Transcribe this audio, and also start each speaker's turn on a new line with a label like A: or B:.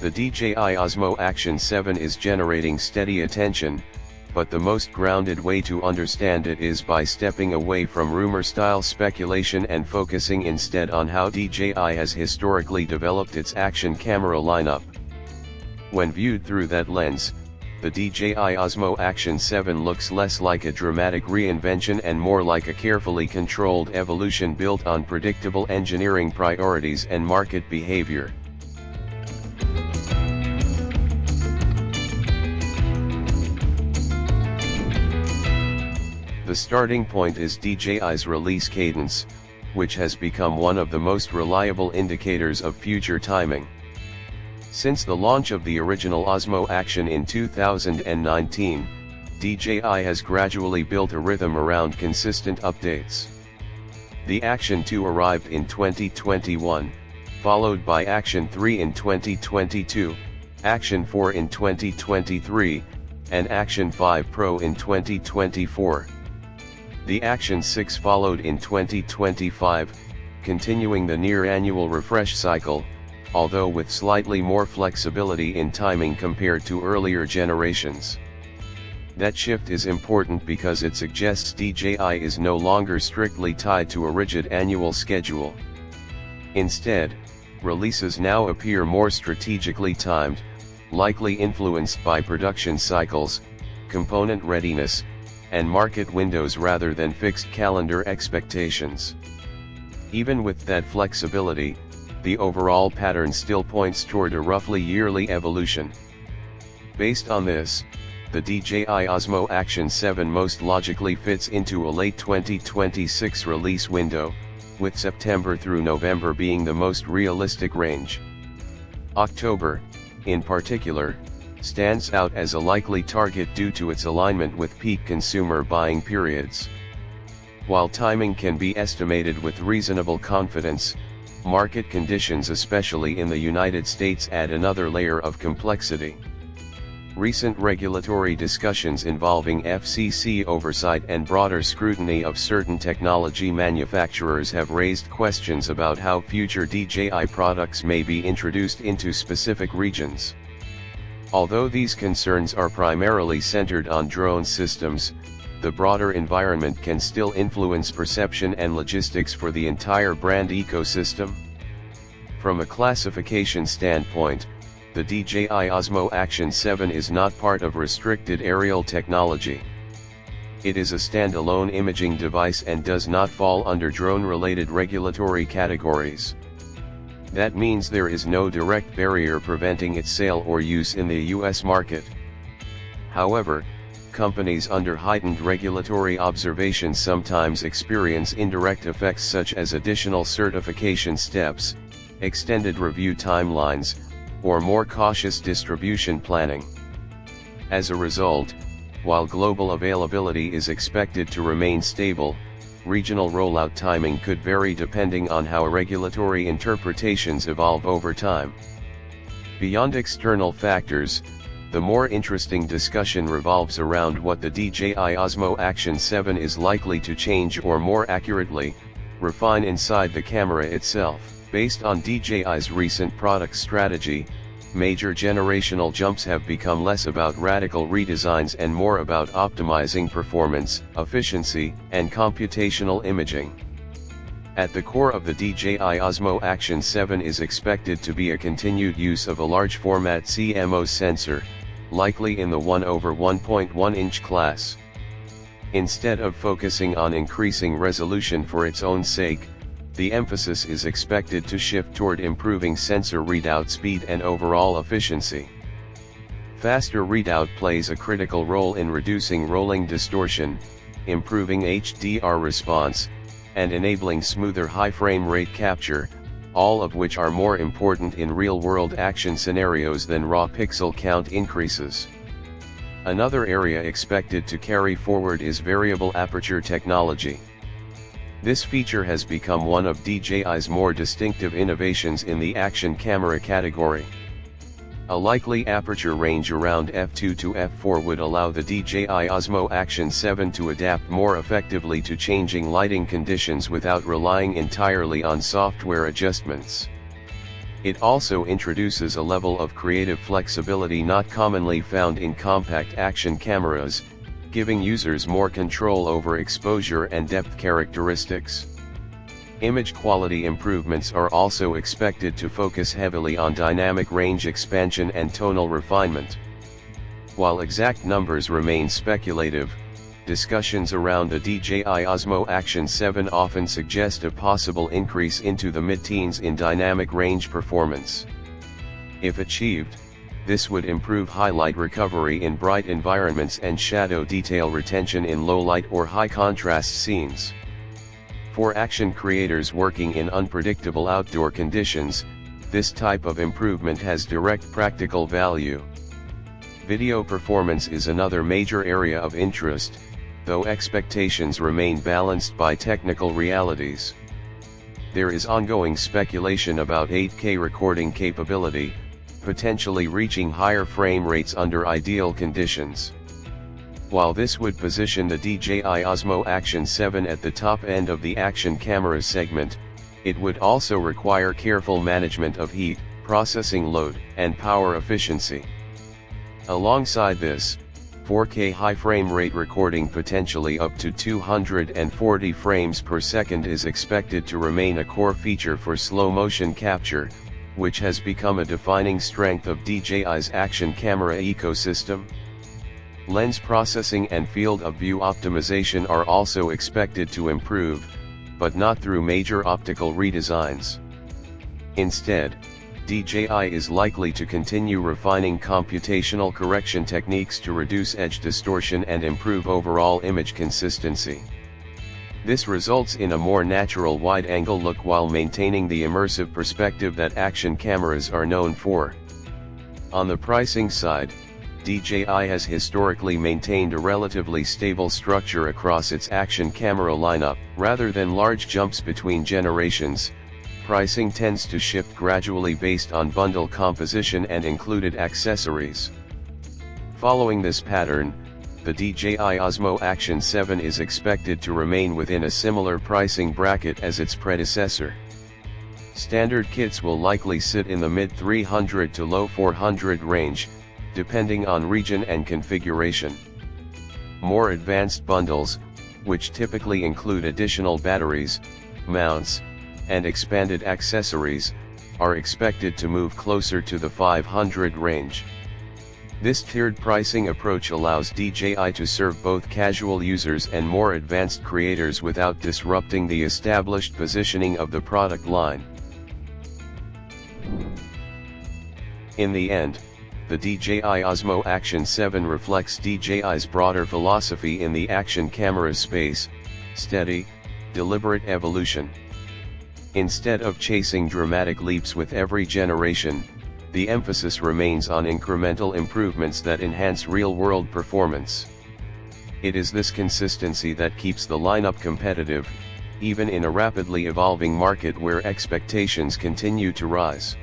A: The DJI Osmo Action 7 is generating steady attention, but the most grounded way to understand it is by stepping away from rumor-style speculation and focusing instead on how DJI has historically developed its action camera lineup. When viewed through that lens, the DJI Osmo Action 7 looks less like a dramatic reinvention and more like a carefully controlled evolution built on predictable engineering priorities and market behavior. The starting point is DJI's release cadence, which has become one of the most reliable indicators of future timing. Since the launch of the original Osmo Action in 2019, DJI has gradually built a rhythm around consistent updates. The Action 2 arrived in 2021, followed by Action 3 in 2022, Action 4 in 2023, and Action 5 Pro in 2024. The Action 6 followed in 2025, continuing the near-annual refresh cycle, although with slightly more flexibility in timing compared to earlier generations. That shift is important because it suggests DJI is no longer strictly tied to a rigid annual schedule. Instead, releases now appear more strategically timed, likely influenced by production cycles, component readiness, and market windows rather than fixed calendar expectations. Even with that flexibility, the overall pattern still points toward a roughly yearly evolution. Based on this, the DJI Osmo Action 7 most logically fits into a late 2026 release window, with September through November being the most realistic range. October, in particular, stands out as a likely target due to its alignment with peak consumer buying periods. While timing can be estimated with reasonable confidence, market conditions especially in the United States add another layer of complexity. Recent regulatory discussions involving FCC oversight and broader scrutiny of certain technology manufacturers have raised questions about how future DJI products may be introduced into specific regions. Although these concerns are primarily centered on drone systems, the broader environment can still influence perception and logistics for the entire brand ecosystem. From a classification standpoint, the DJI Osmo Action 7 is not part of restricted aerial technology. It is a standalone imaging device and does not fall under drone-related regulatory categories. That means there is no direct barrier preventing its sale or use in the US market. However, companies under heightened regulatory observation sometimes experience indirect effects such as additional certification steps, extended review timelines, or more cautious distribution planning. As a result, while global availability is expected to remain stable, regional rollout timing could vary depending on how regulatory interpretations evolve over time. Beyond external factors, the more interesting discussion revolves around what the DJI Osmo Action 7 is likely to change or more accurately, refine inside the camera itself. Based on DJI's recent product strategy, major generational jumps have become less about radical redesigns and more about optimizing performance, efficiency, and computational imaging. At the core of the DJI Osmo Action 7 is expected to be a continued use of a large format CMOS sensor, likely in the 1/1.1 inch class. Instead of focusing on increasing resolution for its own sake, the emphasis is expected to shift toward improving sensor readout speed and overall efficiency. Faster readout plays a critical role in reducing rolling distortion, improving HDR response, and enabling smoother high frame rate capture, all of which are more important in real-world action scenarios than raw pixel count increases. Another area expected to carry forward is variable aperture technology. This feature has become one of DJI's more distinctive innovations in the action camera category. A likely aperture range around f2 to f4 would allow the DJI Osmo Action 7 to adapt more effectively to changing lighting conditions without relying entirely on software adjustments. It also introduces a level of creative flexibility not commonly found in compact action cameras, giving users more control over exposure and depth characteristics. Image quality improvements are also expected to focus heavily on dynamic range expansion and tonal refinement. While exact numbers remain speculative, discussions around the DJI Osmo Action 7 often suggest a possible increase into the mid-teens in dynamic range performance. If achieved, this would improve highlight recovery in bright environments and shadow detail retention in low light or high contrast scenes. For action creators working in unpredictable outdoor conditions, this type of improvement has direct practical value. Video performance is another major area of interest, though expectations remain balanced by technical realities. There is ongoing speculation about 8K recording capability, potentially reaching higher frame rates under ideal conditions. While this would position the DJI Osmo Action 7 at the top end of the action camera segment, it would also require careful management of heat, processing load, and power efficiency. Alongside this, 4K high frame rate recording potentially up to 240 frames per second is expected to remain a core feature for slow motion capture, which has become a defining strength of DJI's action camera ecosystem. Lens processing and field of view optimization are also expected to improve, but not through major optical redesigns. Instead, DJI is likely to continue refining computational correction techniques to reduce edge distortion and improve overall image consistency. This results in a more natural wide-angle look while maintaining the immersive perspective that action cameras are known for. On the pricing side, DJI has historically maintained a relatively stable structure across its action camera lineup. Rather than large jumps between generations, pricing tends to shift gradually based on bundle composition and included accessories. Following this pattern, the DJI Osmo Action 7 is expected to remain within a similar pricing bracket as its predecessor. Standard kits will likely sit in the mid-300 to low 400 range, depending on region and configuration. More advanced bundles, which typically include additional batteries, mounts, and expanded accessories, are expected to move closer to the 500 range. This tiered pricing approach allows DJI to serve both casual users and more advanced creators without disrupting the established positioning of the product line. In the end, the DJI Osmo Action 7 reflects DJI's broader philosophy in the action camera space: steady, deliberate evolution. Instead of chasing dramatic leaps with every generation, the emphasis remains on incremental improvements that enhance real-world performance. It is this consistency that keeps the lineup competitive, even in a rapidly evolving market where expectations continue to rise.